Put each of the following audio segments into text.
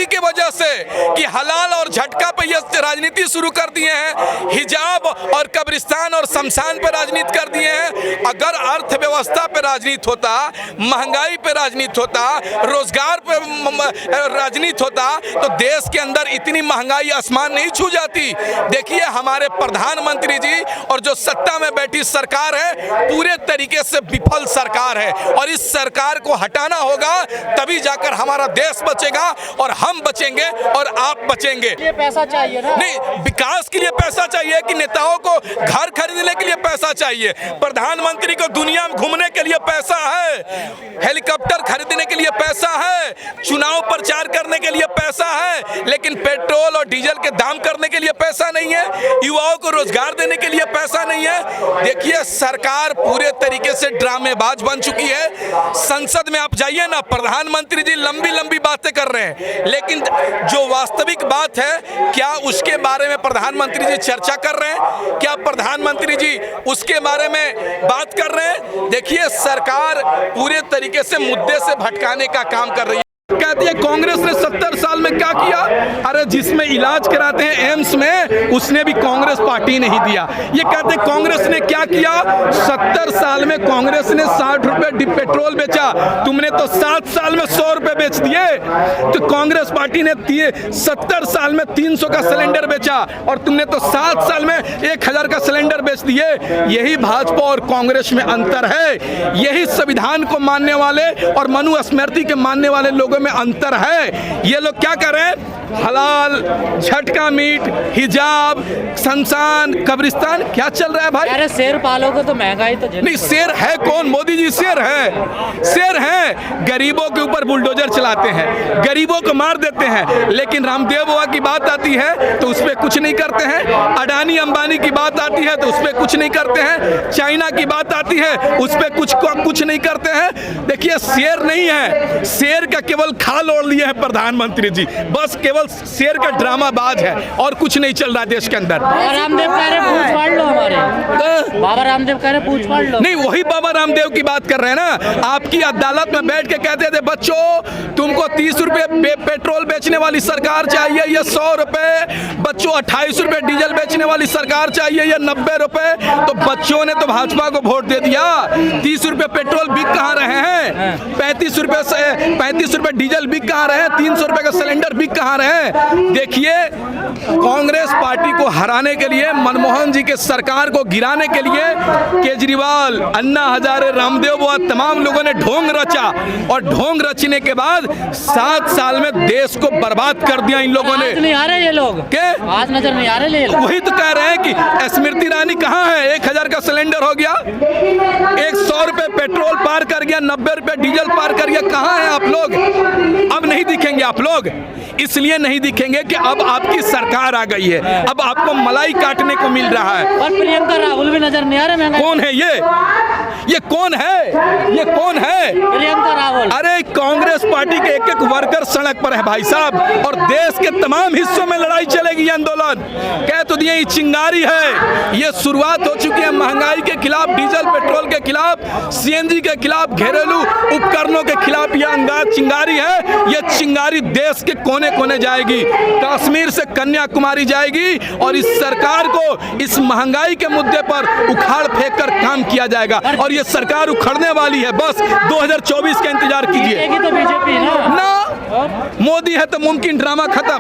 मोदी की वजह से कि हलाल और झटका पे ये राजनीति शुरू कर दिए हैं, हिजाब और कब्रिस्तान और शमशान पे राजनीति कर दिए हैं। अगर अर्थव्यवस्था पे राजनीति होता, महंगाई पे राजनीति होता, रोजगार पे राजनीति होता तो देश के अंदर इतनी महंगाई आसमान नहीं छू जाती। देखिए हमारे प्रधानमंत्री जी और जो सत्ता में बैठी सरकार है पूरे तरीके से विफल सरकार है और इस सरकार को हटाना होगा, तभी जाकर हमारा देश बचेगा और हम बचेंगे और आप बचेंगे। ये पैसा चाहिए ना? नहीं, विकास के लिए पैसा चाहिए कि नेताओं को घर खरीदने के लिए पैसा चाहिए? प्रधानमंत्री को दुनिया में घूमने के लिए पैसा है, हेलीकॉप्टर खरीदने के लिए पैसा है, चुनाव प्रचार करने के लिए पैसा है, लेकिन पेट्रोल और डीजल के दाम करने के लिए पैसा नहीं है, युवाओं को रोजगार देने के लिए पैसा नहीं है। देखिए सरकार पूरे तरीके से ड्रामेबाज बन चुकी है। संसद में आप जाइए ना, प्रधानमंत्री जी लंबी लंबी बातें कर रहे हैं, लेकिन जो वास्तविक बात है क्या उसके बारे में प्रधानमंत्री जी चर्चा कर रहे हैं? क्या प्रधानमंत्री जी उसके बारे में बात कर रहे हैं? देखिए सरकार पूरे तरीके से मुद्दे से भटकाने का काम कर रही है। कहती है कांग्रेस ने 70 साल में क्या किया? अरे जिसमें इलाज कराते हैं एम्स में उसने भी कांग्रेस पार्टी नहीं दिया। ये कहते हैं कांग्रेस ने क्या किया? 70 साल में कांग्रेस ने 60 रुपए पेट्रोल बेचा, तुमने तो 7 साल में 100 रुपए बेच दिए। तो कांग्रेस पार्टी ने 70 साल में 300 का सिलेंडर बेचा और तुमने तो 7 साल में 1000 का सिलेंडर बेच दिए। यही भाजपा और कांग्रेस में अंतर है, यही संविधान को मानने वाले और मनुस्मृति के मानने वाले लोगों में अंतर है। ये लोग क्या कर रहे हैं? हलाल, झटका मीट, हिजाब, शमशान, कब्रिस्तान, क्या चल रहा है भाई? अरे शेर पालोगे तो महंगाई तो नहीं। शेर है कौन? मोदी जी शेर है, शेर है। गरीबों के ऊपर बुलडोजर चलाते हैं, गरीबों को मार देते हैं, लेकिन रामदेव बाबा की बात आती है तो उस पर कुछ नहीं करते हैं। अडानी अंबानी की बात आती है तो उस पर कुछ नहीं करते हैं। चाइना की बात आती है उस पर कुछ नहीं करते हैं। देखिए शेर नहीं है, शेर का केवल खाल ओढ़ लिए है प्रधानमंत्री जी, बस केवल शेर का ड्रामाबाज है और कुछ नहीं चल रहा देश के अंदर। बाबा रामदेव कह रहे पूछ फाड़ लो हमारे, बाबा रामदेव कह रहे पूछ फाड़ लो। नहीं, वही बाबा रामदेव की बात कर रहे हैं ना। आपकी अदालत में बैठ के कहते थे बच्चों तुमको 30 रुपए पेट्रोल बेचने वाली सरकार चाहिए, ये 100 रुपए, बच्चों 28 रुपए डीजल बेचने वाली सरकार चाहिए, ये 90 रुपए। तो बच्चों ने तो भाजपा को वोट दे दिया। 30 रुपए पेट्रोल बिक कहाँ रहे हैं? 35 रुपए डीजल बिक कहाँ रहे हैं? 300 रुपए का सिलेंडर बिक कहाँ रहे हैं? देखिए कांग्रेस पार्टी को हराने के लिए, मनमोहन जी के सरकार को गिराने के लिए केजरीवाल, अन्ना हजारे, रामदेव बाबा तमाम लोगों ने ढोंग रचा और ढोंग रचने के बाद 7 साल में देश को बर्बाद कर दिया इन लोगों ने। आज नहीं आ रहे ये लोग, क्या आज नजर नहीं आ रहे? वही तो कह रहे हैं कि स्मृति ईरानी कहाँ है? 1000 का सिलेंडर हो गया, 100 रुपए पेट्रोल पार कर गया, 90 रुपए डीजल पार कर गया। कहाँ हैं आप लोग? अब नहीं दिखेंगे आप लोग, इसलिए नहीं दिखेंगे कि अब आपकी सरकार आ गई है, अब आपको मलाई काटने को मिल रहा है। और प्रियंका राहुल भी नजर नहीं आ रहे। कौन है ये कौन है? ये कौन है? प्रियंका राहुल। अरे कांग्रेस पार्टी के एक वर्कर सड़क पर है भाई साहब, और देश के तमाम हिस्सों में लड़ाई चलेगी। आंदोलन कह तो दिए, ये चिंगारी है, ये शुरुआत हो चुकी है। महंगाई के खिलाफ, डीजल पेट्रोल के खिलाफ, सीएनजी के खिलाफ, घरेलू उपकरणों के खिलाफ यह चिंगारी है। ये चिंगारी देश के कोने कोने जाएगी, कश्मीर से कन्याकुमारी जाएगी और इस सरकार को इस महंगाई के मुद्दे पर उखाड़ फेंक कर काम किया जाएगा। और ये सरकार उखड़ने वाली है, बस 2024 का इंतजार कीजिए। तो बीजेपी ना मोदी है तो मुमकिन ड्रामा खत्म।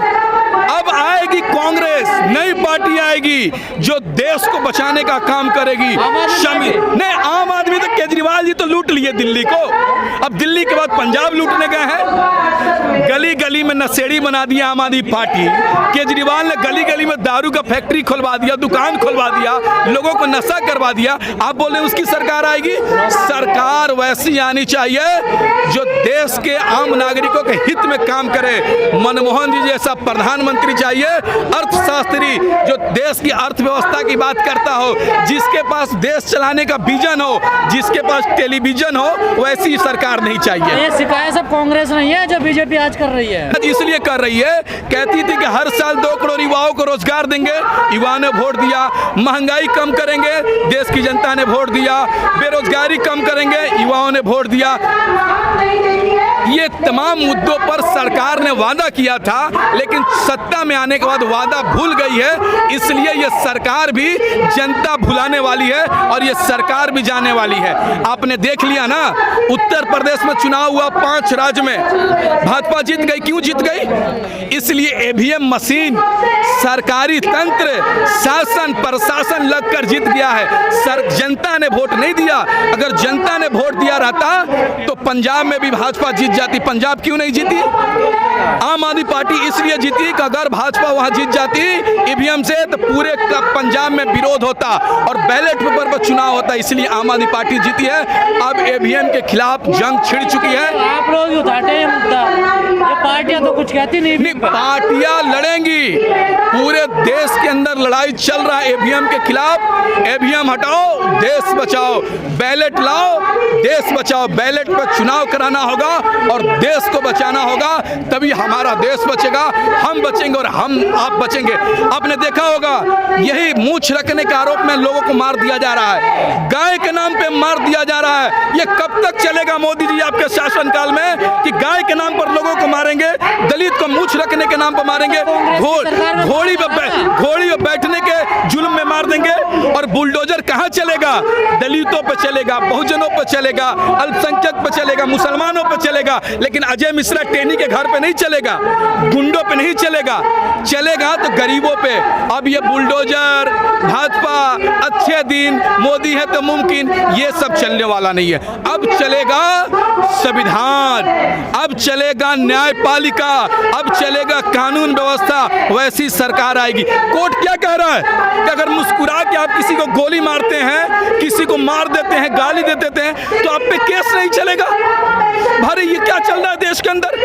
अब आएगी कांग्रेस, नई पार्टी आएगी जो देश को बचाने का काम करेगी। नहीं, आम आदमी तो केजरीवाल जी तो लूट लिए दिल्ली को, अब दिल्ली के बाद पंजाब लूटने गए हैं। गली गली में नशेड़ी बना दिया आम आदमी पार्टी। केजरीवाल ने गली गली में दारू का फैक्ट्री खुलवा दिया, दुकान खुलवा दिया, लोगों को नशा करवा दिया। आप बोल रहे हैं उसकी सरकार आएगी? सरकार वैसी आनी चाहिए जो देश के आम नागरिकों के हित में काम करे। मनमोहन जी जैसा प्रधानमंत्री चाहिए, अर्थशास्त्री जो देश की अर्थव्यवस्था की बात करता हो, जिसके पास देश चलाने का विजन हो, जिसके पास टेलीविजन हो, वैसी सरकार नहीं चाहिए। ये शिकायत सब कांग्रेस नहीं है जो बीजेपी आज कर रही है। इसलिए कर रही है, कहती थी कि हर साल 2 करोड़ युवाओं को रोजगार देंगे, युवाओं ने वोट दिया। महंगाई कम करेंगे, देश की जनता ने वोट दिया। बेरोजगारी कम करेंगे, युवाओं ने वोट दिया। ये तमाम मुद्दों पर सरकार ने वादा किया था, लेकिन सत्ता में आने के बाद वादा भूल गई है। इसलिए ये सरकार भी जनता भुलाने वाली है और ये सरकार भी जाने वाली है। आपने देख लिया ना, उत्तर प्रदेश में चुनाव हुआ, 5 राज्य में भाजपा जीत गई। क्यों जीत गई? इसलिए ईवीएम मशीन, सरकारी तंत्र, शासन प्रशासन लगकर जीत गया है। जनता ने वोट नहीं दिया। अगर जनता ने वोट दिया रहता तो पंजाब में भी भाजपा जीत जाती। पंजाब क्यों नहीं जीती? आम आदमी पार्टी इसलिए जीती कि अगर भाजपा वहां जीत जाती ईवीएम से तो पूरे पंजाब में विरोध होता और बैलेट पेपर पर चुनाव होता। इसलिए आम आदमी पार्टी जीती है। अब ईवीएम के खिलाफ जंग छिड़ चुकी है। आप लोग उठाते हैं मुद्दा, ये पार्टियां तो कुछ कहती नहीं। पार्टियां लड़ेंगी, पूरे देश के अंदर लड़ाई चल रहा है ईवीएम के खिलाफ। ईवीएम हटाओ, देश बचाओ। बैलेट लाओ, देश बचाओ। बैलेट पर चुनाव कराना होगा और देश को बचाना होगा, तभी हमारा देश बचेगा, हम बचेंगे और हम आप बचेंगे। आपने देखा होगा, यही मूंछ रखने के आरोप में लोगों को मार दिया जा रहा है, गाय के नाम पे मार दिया जा रहा है। ये कब तक चलेगा मोदी जी आपके शासनकाल में कि गाय के नाम पर लोगों को मारेंगे, दलित को मूंछ रखने के नाम पर मारेंगे, घोड़ी पे बैठने के जुल्म में मार देंगे। और बुलडोजर कहां चलेगा? दलितों पे चलेगा, बहुजनों पे चलेगा, अल्पसंख्यक पे चलेगा, मुसलमानों पे चलेगा, लेकिन अजय मिश्रा टेनी के घर पे नहीं चलेगा, गुंडों पे नहीं चलेगा। चलेगा तो गरीबों पे। अब ये बुलडोजर, भाजपा, अच्छे दिन, मोदी है तो मुमकिन, ये सब चलने वाला नहीं है। अब चलेगा संविधान, अब चलेगा न्यायपालिका, अब चलेगा कानून व्यवस्था। वैसी सरकार आएगी। कोर्ट क्या कह रहा है कि अगर मुस्कुरा के आप किसी को गोली मारते हैं, किसी को मार देते हैं, गाली दे देते हैं, तो आप पे केस नहीं चलेगा। भाई ये क्या चल रहा है देश के अंदर?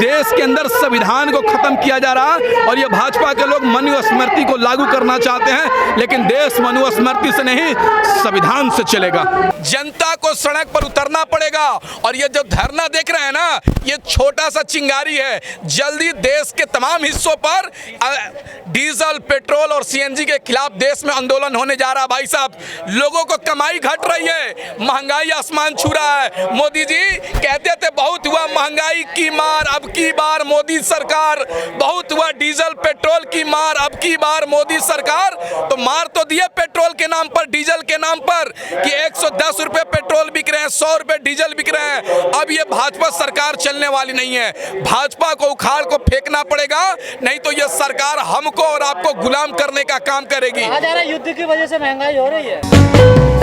देश के अंदर संविधान को खत्म किया जा रहा है और ये भाजपा के लोग मनुस्मृति को लागू करना चाहते हैं, लेकिन देश मनुस्मृति से नहीं, संविधान से चलेगा। जनता को सड़क पर उतरना पड़ेगा। और ये जो धरना देख रहे हैं ना, ये छोटा सा चिंगारी है। जल्दी देश के तमाम हिस्सों पर डीजल, पेट्रोल और सीएनजी के खिलाफ देश में आंदोलन होने जा रहा है। भाई साहब, लोगों को कमाई घट रही है, महंगाई आसमान छू रहा है। मोदी जी कहते थे बहुत हुआ महंगाई की मार, अब की बार मोदी सरकार, बहुत हुआ डीजल पेट्रोल की मार, अब की बार मोदी सरकार। तो मार तो दिए पेट्रोल के नाम पर, डीजल के नाम पर कि 110 रुपए पेट्रोल बिक रहे हैं, 100 रुपए डीजल बिक रहे हैं। अब ये भाजपा सरकार चलने वाली नहीं है। भाजपा को उखाड़ को फेंकना पड़ेगा, नहीं तो ये सरकार हमको और आपको गुलाम करने का काम करेगी। युद्ध की वजह से महंगाई हो रही है।